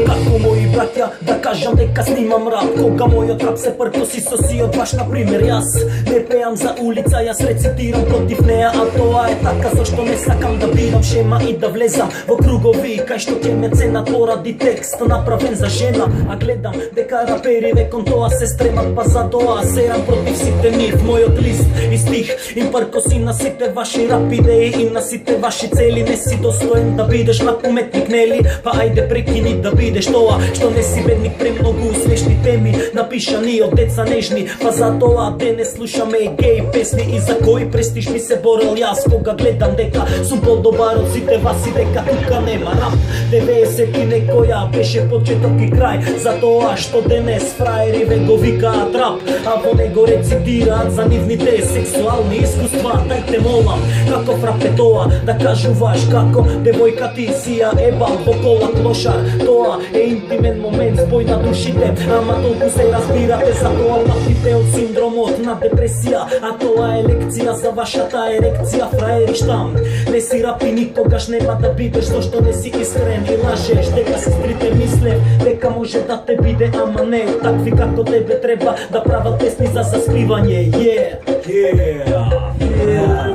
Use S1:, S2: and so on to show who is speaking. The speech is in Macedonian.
S1: Како мои браќа да кажам дека снимам рап, кога мојот рап се пркоси со сиот баш на пример. Јас не пеам за улица, јас рецитирам против неа, а тоа е така зашто не сакам да бирам шема и да влезам во кругови кај што ќе ме ценат поради текст направен за жена. А гледам дека рапериве кон тоа се стремат, па за тоа серам против сите нив. Мојот лист и стих им пркоси на сите ваши рап идеи и на сите ваши цели. Не си достоен да бидеш рап уметник, нели? Па ајде прекини да бидеш тоа што не си бедник, премногу смешни теми напишани од деца нежни. Па за тоа денес слушаме геј песни и за кој престиж би се борел јас кога гледам дека сум подобар од сите вас и дека тука нема рап. 90 и некоја беше почеток и крај, за тоа што денес фраериве го викаат рап, а во него рецитираат за нивните сексуални искуства. Дајте молам, каков рап е тоа, да кажуваш како девојка ти си ја ебал во кола клошар. Тоа е интимен момент, спој на душите, ама толку се разбирате, за тоа патите од синдромот на депресија, а тоа е лекција за вашата ерекција. Фраери штам, не си рап и никогаш нема да бидеш, зашто не си искрен и лажеш дека сестрите мислев дека може да те биде, ама не такви како тебе треба да прават песни за заспивање. Yeah.